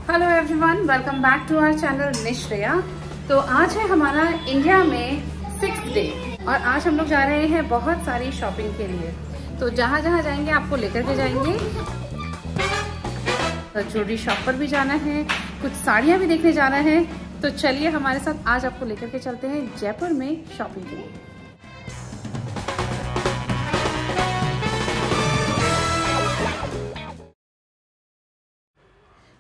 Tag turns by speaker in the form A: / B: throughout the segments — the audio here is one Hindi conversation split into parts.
A: Hello everyone, welcome back to our channel Nishreya. तो आज है हमारा इंडिया में 6th डे और आज हम लोग जा रहे हैं बहुत सारी शॉपिंग के लिए। तो जहाँ जहाँ जाएंगे आपको लेकर के जाएंगे। तो ज्वेलरी शॉप पर भी जाना है, कुछ साड़ियाँ भी देखने जाना है। तो चलिए हमारे साथ आज आपको लेकर के चलते हैं जयपुर में शॉपिंग के लिए।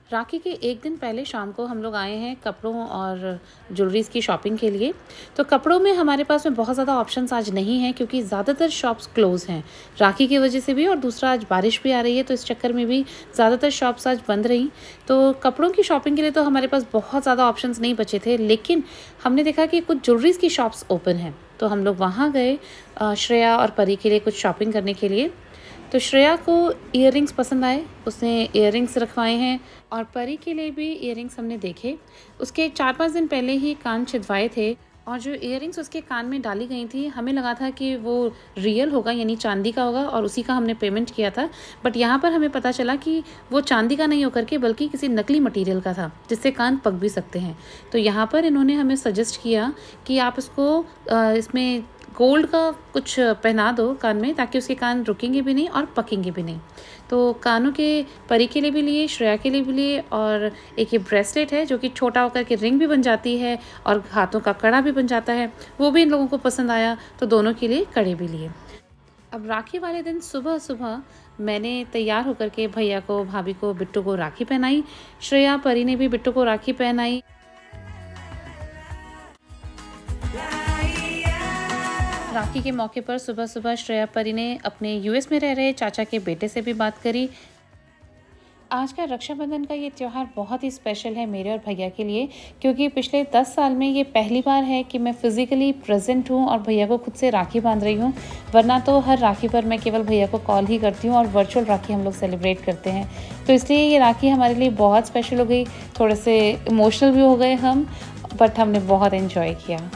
A: राखी के एक दिन पहले शाम को हम लोग आए हैं कपड़ों और ज्वेलरीज़ की शॉपिंग के लिए। तो कपड़ों में हमारे पास में बहुत ज़्यादा ऑप्शंस आज नहीं हैं क्योंकि ज़्यादातर शॉप्स क्लोज़ हैं राखी की वजह से भी, और दूसरा आज बारिश भी आ रही है तो इस चक्कर में भी ज़्यादातर शॉप्स आज बंद रही। तो कपड़ों की शॉपिंग के लिए तो हमारे पास बहुत ज़्यादा ऑप्शंस नहीं बचे थे, लेकिन हमने देखा कि कुछ ज्वेलरीज़ की शॉप्स ओपन हैं तो हम लोग वहाँ गए श्रेया और परी के लिए कुछ शॉपिंग करने के लिए। तो श्रेया को इयररिंग्स पसंद आए, उसने इयररिंग्स रखवाए हैं, और परी के लिए भी इयररिंग्स हमने देखे। उसके 4-5 दिन पहले ही कान छिदवाए थे और जो इयररिंग्स उसके कान में डाली गई थी हमें लगा था कि वो रियल होगा, यानी चांदी का होगा, और उसी का हमने पेमेंट किया था। बट यहाँ पर हमें पता चला कि वो चांदी का नहीं होकर के बल्कि किसी नकली मटेरियल का था जिससे कान पक भी सकते हैं। तो यहाँ पर इन्होंने हमें सजेस्ट किया कि आप इसको इसमें गोल्ड का कुछ पहना दो कान में ताकि उसके कान रुकेंगे भी नहीं और पकेंगे भी नहीं। तो कानों के परी के लिए भी लिए, श्रेया के लिए भी लिए, और एक ये ब्रेसलेट है जो कि छोटा होकर के रिंग भी बन जाती है और हाथों का कड़ा भी बन जाता है, वो भी इन लोगों को पसंद आया तो दोनों के लिए कड़े भी लिए। अब राखी वाले दिन सुबह सुबह मैंने तैयार होकर के भैया को, भाभी को, बिट्टू को राखी पहनाई। श्रेया परी ने भी बिट्टू को राखी पहनाई। राखी के मौके पर सुबह सुबह श्रेया परी ने अपने यूएस में रह रहे चाचा के बेटे से भी बात करी। आज का रक्षाबंधन का ये त्यौहार बहुत ही स्पेशल है मेरे और भैया के लिए, क्योंकि पिछले 10 साल में ये पहली बार है कि मैं फिज़िकली प्रेजेंट हूँ और भैया को खुद से राखी बांध रही हूँ। वरना तो हर राखी पर मैं केवल भैया को कॉल ही करती हूँ और वर्चुअल राखी हम लोग सेलिब्रेट करते हैं। तो इसलिए ये राखी हमारे लिए बहुत स्पेशल हो गई। थोड़े से इमोशनल भी हो गए हम, बट हमने बहुत इन्जॉय किया।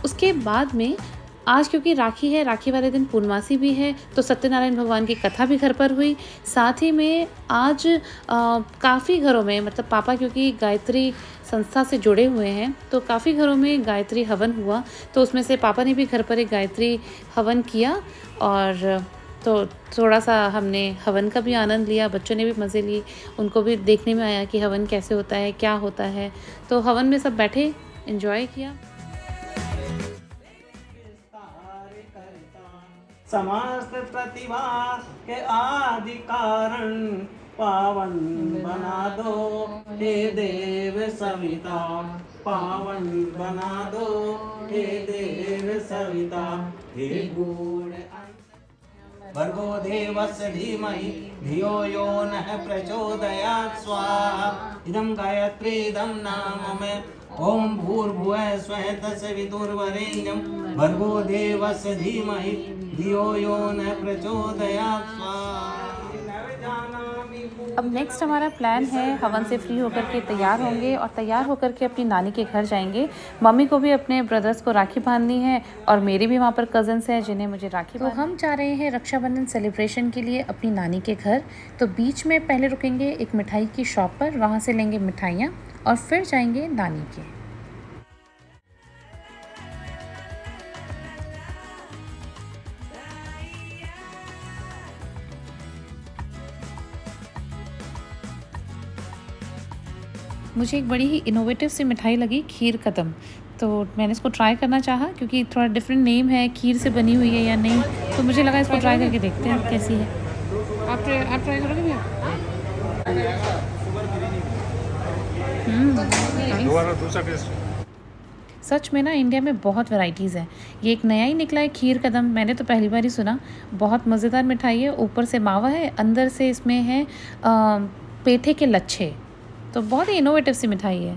A: उसके बाद में आज क्योंकि राखी है, राखी वाले दिन पूर्णमासी भी है, तो सत्यनारायण भगवान की कथा भी घर पर हुई। साथ ही में आज काफ़ी घरों में, मतलब पापा क्योंकि गायत्री संस्था से जुड़े हुए हैं तो काफ़ी घरों में गायत्री हवन हुआ, तो उसमें से पापा ने भी घर पर एक गायत्री हवन किया और तो थोड़ा सा हमने हवन का भी आनंद लिया। बच्चों ने भी मज़े लिए, उनको भी देखने में आया कि हवन कैसे होता है, क्या होता है। तो हवन में सब बैठे एंजॉय किया।
B: समस्त प्रतिभा के आदि कारण पावन बना दो हे देव सविता, पावन बना दो हे देव सविता, हे गुण भर्गो देवस्य धीमहि धियो यो नः प्रचोदयात् स्वाहा। इदं गायत्री इदं नाम में ओम भूर्भुवः स्वः तत्सवितुर्वरेण्यं भर्गो देवस्य धीमहि धियो यो नः प्रचोदयात् स्वाहा।
A: अब नेक्स्ट हमारा प्लान है, हवन से फ्री होकर के तैयार होंगे और तैयार होकर के अपनी नानी के घर जाएंगे। मम्मी को भी अपने ब्रदर्स को राखी बांधनी है और मेरी भी वहाँ पर कज़न्स हैं जिन्हें मुझे राखी बांधनी। तो हम जा रहे हैं रक्षाबंधन सेलिब्रेशन के लिए अपनी नानी के घर। तो बीच में पहले रुकेंगे एक मिठाई की शॉप पर, वहाँ से लेंगे मिठाइयाँ और फिर जाएंगे नानी के। मुझे एक बड़ी ही इनोवेटिव सी मिठाई लगी, खीर कदम। तो मैंने इसको ट्राई करना चाहा क्योंकि थोड़ा डिफरेंट नेम है, खीर से बनी हुई है या नहीं, तो मुझे लगा इसको ट्राई करके देखते हैं कैसी है। आप ट्राई करोगे भैया? सच में ना इंडिया में बहुत वैरायटीज़ हैं। ये एक नया ही निकला है खीर कदम, मैंने तो पहली बार ही सुना। बहुत मज़ेदार मिठाई है, ऊपर से मावा है, अंदर से इसमें है पेठे के लच्छे। तो बहुत ही इनोवेटिव सी मिठाई है।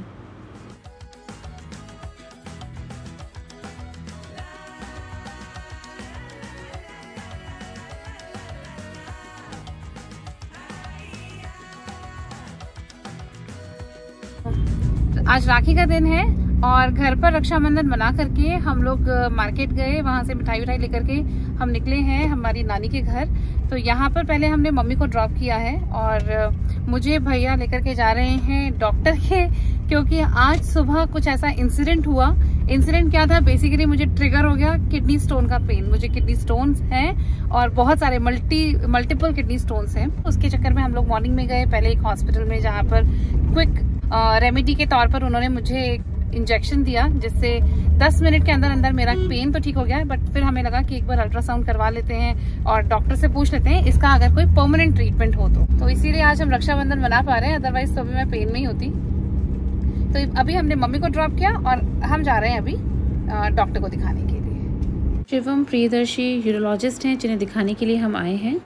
A: आज राखी का दिन है और घर पर रक्षाबंधन मना करके हम लोग मार्केट गए, वहां से मिठाई विठाई लेकर के हम निकले हैं हमारी नानी के घर। तो यहाँ पर पहले हमने मम्मी को ड्रॉप किया है और मुझे भैया लेकर के जा रहे हैं डॉक्टर के, क्योंकि आज सुबह कुछ ऐसा इंसिडेंट हुआ। इंसिडेंट क्या था, बेसिकली मुझे ट्रिगर हो गया किडनी स्टोन का पेन। मुझे किडनी स्टोन्स हैं और बहुत सारे मल्टीपल किडनी स्टोन्स हैं। उसके चक्कर में हम लोग मॉर्निंग में गए पहले एक हॉस्पिटल में, जहाँ पर क्विक रेमेडी के तौर पर उन्होंने मुझे इंजेक्शन दिया, जिससे 10 मिनट के अंदर अंदर मेरा पेन तो ठीक हो गया है। बट फिर हमें लगा कि एक बार अल्ट्रासाउंड करवा लेते हैं और डॉक्टर से पूछ लेते हैं इसका अगर कोई परमानेंट ट्रीटमेंट हो तो इसीलिए आज हम रक्षाबंधन मना पा रहे हैं, अदरवाइज तो अभी मैं पेन में ही होती। तो अभी हमने मम्मी को ड्रॉप किया और हम जा रहे हैं अभी डॉक्टर को दिखाने के लिए। शिवम प्रियदर्शी यूरोलॉजिस्ट हैं जिन्हें दिखाने के लिए हम आए हैं।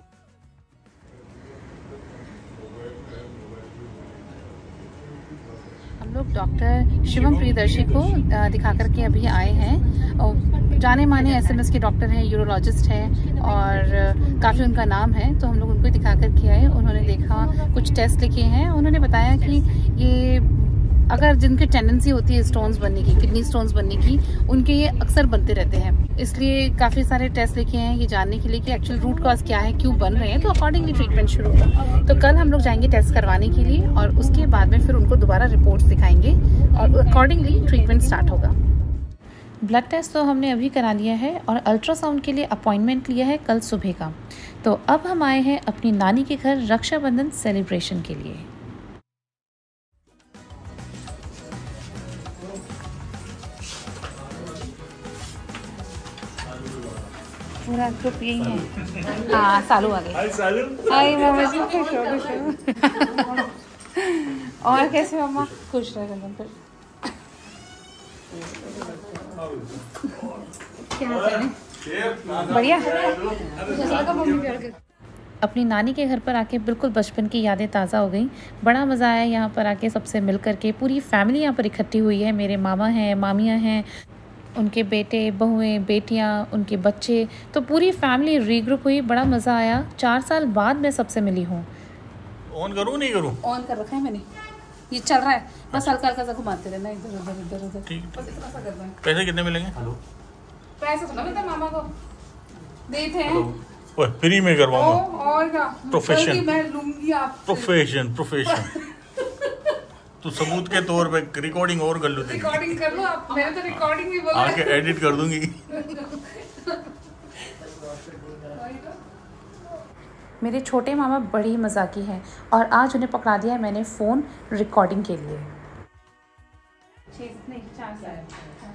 A: हम लोग डॉक्टर शिवम प्रियदर्शी को दिखा करके अभी आए हैं। और जाने माने SMS के डॉक्टर हैं, यूरोलॉजिस्ट हैं और काफ़ी उनका नाम है। तो हम लोग उनको दिखा करके आए। उन्होंने देखा, कुछ टेस्ट लिखे हैं। उन्होंने बताया कि ये अगर जिनकी टेंडेंसी होती है स्टोन्स बनने की, किडनी स्टोन्स बनने की, उनके ये अक्सर बनते रहते हैं। इसलिए काफ़ी सारे टेस्ट लिखे हैं ये जानने के लिए कि एक्चुअल रूट कॉज क्या है, क्यों बन रहे हैं। तो अकॉर्डिंगली ट्रीटमेंट शुरू होगा। तो कल हम लोग जाएंगे टेस्ट करवाने के लिए और उसके बाद में फिर उनको दोबारा रिपोर्ट्स दिखाएंगे और अकॉर्डिंगली ट्रीटमेंट स्टार्ट होगा। ब्लड टेस्ट तो हमने अभी करा लिया है और अल्ट्रासाउंड के लिए अपॉइंटमेंट लिया है कल सुबह का। तो अब हम आए हैं अपनी नानी के घर रक्षाबंधन सेलिब्रेशन के लिए। पूरा ग्रुप यही है। हाँ, सालू आ गई। हाय मम्मा जी, खुश हो खुश हो। और कैसे मम्मा? खुश रहे फिर। क्या बढ़िया। अपनी नानी के घर पर आके बिल्कुल बचपन की यादें ताज़ा हो गई। बड़ा मज़ा आया यहाँ पर आके सबसे मिल करके। पूरी फैमिली यहाँ पर इकट्ठी हुई है। मेरे मामा हैं, मामियाँ हैं, उनके बेटे, बहुएं, बेटियां, उनके बच्चे, तो पूरी फैमिली रीग्रुप हुई। बड़ा मज़ा आया। 4 साल बाद मैं सबसे मिली हूँ।
B: ऑन करूँ नहीं करूँ?
A: ऑन कर रखा है मैंने, ये चल रहा है। बस हल्का हल्का सा घुमाते रहना इधर उधर इधर उधर।
B: ठीक।
A: बस इतना सा करना है।
B: पैसे कितने मिलेंगे?
A: पैसे तो ना मिलता मामा को देते हैं।
B: फ्री में करवाऊंगा।
A: और क्या
B: प्रोफेशन,
A: मैं लूंगी आप।
B: प्रोफेशन तो सबूत के तौर पे रिकॉर्डिंग और कर लो।
A: रिकॉर्डिंग कर लो आप। मैंने तो रिकॉर्डिंग भी बोला।
B: आके एडिट कर दूंगी।
A: मेरे छोटे मामा बड़ी मजाकी हैं और आज उन्हें पकड़ा दिया है मैंने फ़ोन रिकॉर्डिंग के लिए।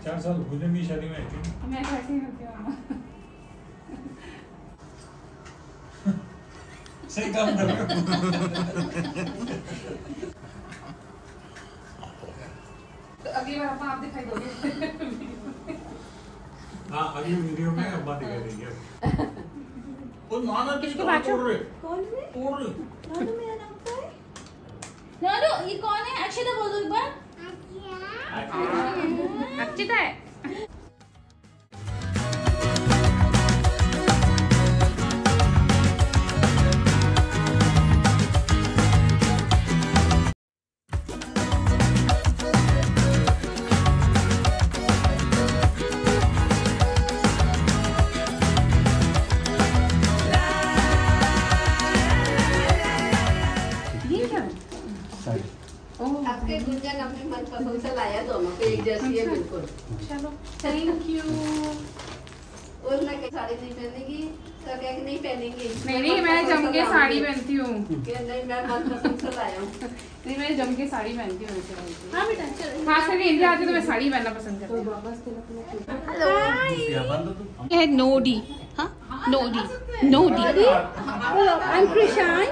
A: 4 साल भूलन की शादी में आई थी। मैं ऐसे ही होती हूँ मामा।
B: सही काम कर रहे हो।
A: अगली बार आप दिखाई दोगे।
B: हाँ, अगली वीडियो में अब्बा दिखाई देंगे। वो नाना
A: किसको बाचो?
C: कौन है?
B: नानू
C: मेरा नाम क्या है? नानू, ये कौन है? अक्षिता बोलो एक बार।
A: अक्षिता है।
C: आपके गुंजन अपने मनपसंद से लाया, दोनों पे एक जैसी है बिल्कुल।
A: चलो थैंक यू।
C: और मैं साड़ी नहीं पहनेगी तो क्या नहीं पहनेंगी?
A: नहीं, मैं जम के साड़ी पहनती हूँ।
C: नहीं, मैं मनपसंद से लाया हूँ।
A: नहीं, मैं जम के साड़ी पहनती हूँ।
C: हाँ बेटा, चलो।
A: खास करके इंडिया आती तो मैं साड़ी पहनना पसंद करती हूँ।
C: ये है नोडी। हाँ, नोडी। I'm Krishan।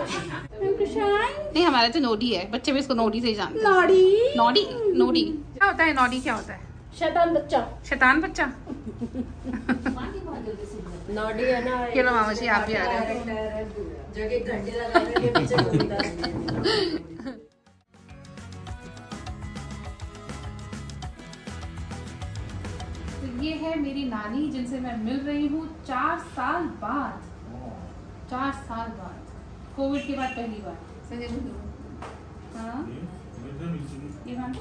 A: नहीं, हमारे तो नोडी है, बच्चे भी इसको नोडी से ही जानते हैं। नोडी क्या होता है? नोडी क्या होता है?
C: शैतान बच्चा।
A: शैतान बच्चा।
C: नोडी है ना।
A: चलो मामा जी, आप भी आ रहे हैं।
C: जगह घंटे लगाने के पीछे घूमता है।
A: तो ये है मेरी नानी जिनसे मैं मिल रही हूँ 4 साल बाद। 4 साल बाद, कोविड के बाद पहली बार। हाँ ये बांध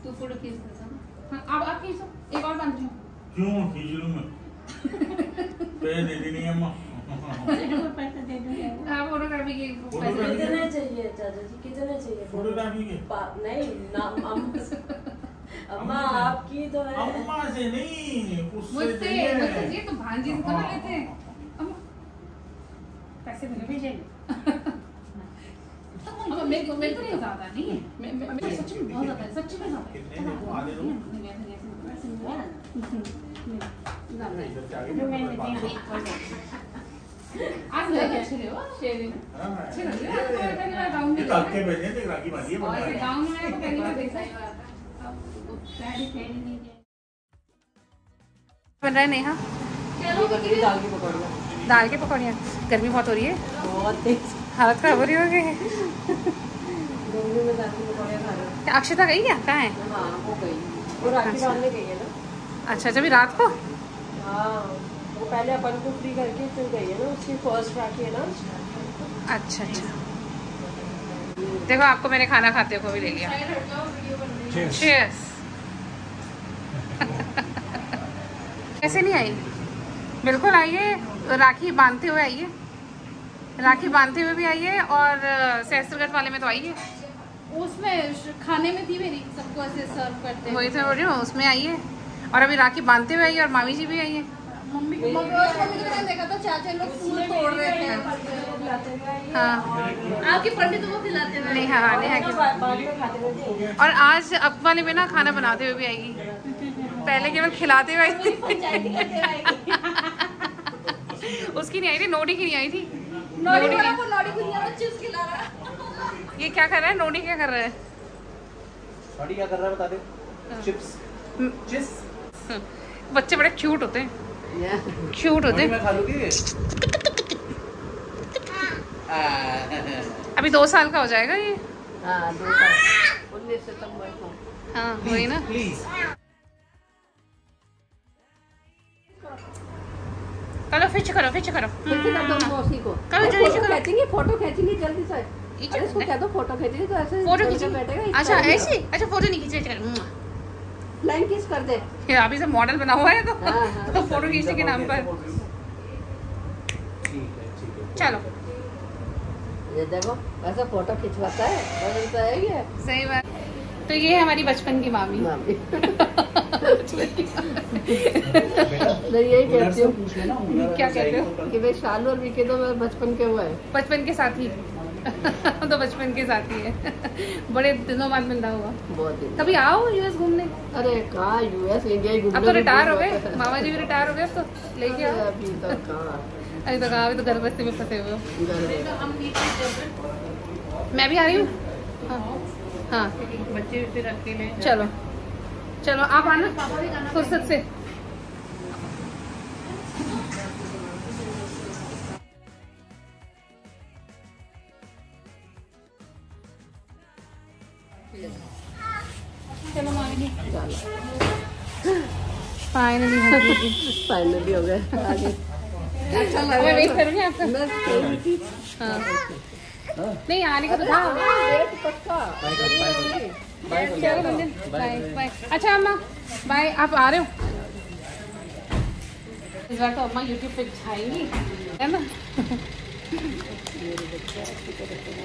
A: तू फोटो खींच दे। हाँ अब आप खींचो, एक और बांध रही हूँ।
B: क्यों खींच लूँ मैं? पैसे दे देनी है अम्मा।
A: पैसे दे दूँगी। आप फोटोग्राफी के पैसे
D: कितने चाहिए चाचा जी, कितने चाहिए
B: फोटोग्राफी के?
D: नहीं ना अम्मा आपकी तो है।
B: अम्मा से नहीं,
A: मुझसे चाहिए तो भांजी से तो लेते हैं। अम्मा पैसे मैंने भेजे। अब मेरे को नहीं ज़्यादा नहीं है, मैं सच में बहुत ज़्यादा है, सच में ज़्यादा है।
B: कितने को आने दो?
A: आज लगे अच्छे रहे हो शेयरिंग अच्छे लग रहे हो। पहली बार गाँव में
B: कल के भेजे थे, राखी बांधी है
A: और
B: बंदा।
A: गाँव में आया तो पहली बार देखा है। बन रहा है नेहा
D: दाल की पकौड़ियाँ।
A: दाल की पकौड़ियाँ। गर्मी बहुत हो रही है,
D: बहुत तेज
A: हालत खराब हो रही होगी।
D: गर्मी में दाल की पकौड़ियाँ खा रहे हैं।
A: अक्षता गई क्या, कहाँ है?
D: हाँ वो गई, वो राखी
A: अच्छा।
D: बांधने गई है ना।
A: अच्छा जब रात को।
D: हाँ वो पहले अपन को फ्री करके फिर गई है ना, उसकी फर्स्ट राखी है ना।
A: अच्छा अच्छा देखो आपको मैंने खाना खाते हुए भी ले लिया। Cheers। कैसे नहीं आई? बिल्कुल आइए, राखी बांधते हुए आइए, राखी बांधते हुए भी आइए और सहस्त्रगढ़ वाले में तो आइए।
C: उसमें खाने में थी मेरी, सबको ऐसे सर्व करते हैं।
A: वही तो बोल रही हूँ, उसमें आइए और अभी राखी बांधते हुए आइए और मामी जी भी आइए।
C: मम्मी को मैंने देखा था चाचा लोग फूल तोड़ रहे थे।
A: हाँ
C: आपके पंडित को खिलाते हुए।
A: नेहा, हाँ नेहा की।
D: बाद में खाते रहते हैं।
A: और आज अब वाले में ना खाना बनाते हुए भी आएगी, पहले केवल खिलाते हुए आई थी। उसकी नहीं आई थी, नोडी की नहीं आई थी।
C: नोडी गुड़िया को चिप्स खिला रहा है।
A: ये क्या कर रहा है नोडी, क्या कर रहा है?
E: नोडी क्या कर रहा है बता दे। चिप्स
A: बच्चे बड़े क्यूट होते हैं, क्यूट होते हैं।
E: मैं खा लूंगी।
A: अभी 2 साल का हो जाएगा ये।
D: हाँ 2 साल 19 सितंबर को।
A: हाँ वही ना।
E: प्लीज
A: चलो फिच करो, फिच करो।
C: कैसे कर दो मौसी को?
A: करो जल्दी से करो।
C: खींचेंगे, फोटो खींचेंगे जल्दी से।
A: ये
C: अरे इसको कह दो फोटो खींचेंगे तो ऐसे
A: फोटो
C: जोड़ के
A: खींचेंगे।
C: बैठेगा, इस
A: अच्छा
C: तरह
A: ऐसे, अच्छा फोटो नहीं खींचे।
C: लाइन किस कर दे।
A: ये अभी से मॉडल बना हुआ है तो
C: हाँ, हाँ।
A: तो फोटो खींचने के नाम पर।
E: ठीक है
A: चलो
C: ये देखो ऐसा फोटो खिंचवाता है, बदलता है ये।
A: सही बात। तो ये है हमारी बचपन की मामी।
C: मैं यही कहती हूँ
A: क्या कहते हो?
C: कि भाई शालू और विके तो मेरे बचपन के हुए हैं।
A: बचपन के साथी। तो बचपन के साथी है। बड़े दिनों बाद मिलना हुआ।
C: बहुत दिन।
A: कभी आओ यूएस घूमने।
C: अरे कहाँ यूएस इंडिया ही घूमने
A: अब तो
C: में
A: रिटायर हो
C: बहुत
A: गए,
C: वक्त है।
A: मामा जी भी रिटायर हो गए, अब तो लेके आओ।
C: अभी तो कहाँ
A: अभी तो कहाँ, अभी तो घर बस्ती में फंसे हुए हो।
C: घर में।
A: मैं भी आ रही हूँ। हाँ
D: बच्चे फिर अकेले
A: चलो चलो आप आना फुर्सत से। चलो मामी जी फाइनली
C: फाइनली हो गए आगे। अच्छा लग
A: मैं वेट करूँगी आपका।
C: मैं सोई थी।
A: हाँ नहीं आने का तो था।
C: डेट पक्का।
A: चलो मंदिर बाय बाय। अच्छा अम्मा बाय, आप आ रहे हो? इस बार तो अम्मा यूट्यूब पे दिखाएंगी है ना।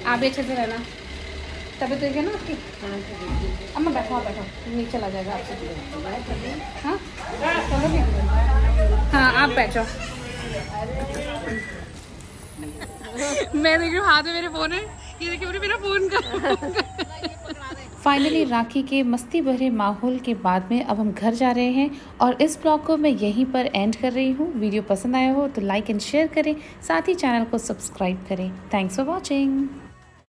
A: आप भी अच्छे से रहना, तबीयत ठीक है ना आपकी? अम्मा बैठो, आप बैठो, नीचे चला जाएगा आपसे। हाँ चलोगे? हाँ आप बैठो। मैं देख रही हूँ हाथ में मेरे फोन है, ये देखिए मेरा फोन का। फाइनली राखी के मस्ती भरे माहौल के बाद में अब हम घर जा रहे हैं और इस ब्लॉग को मैं यहीं पर एंड कर रही हूँ। वीडियो पसंद आया हो तो लाइक एंड शेयर करें, साथ ही चैनल को सब्सक्राइब करें। Thanks for watching.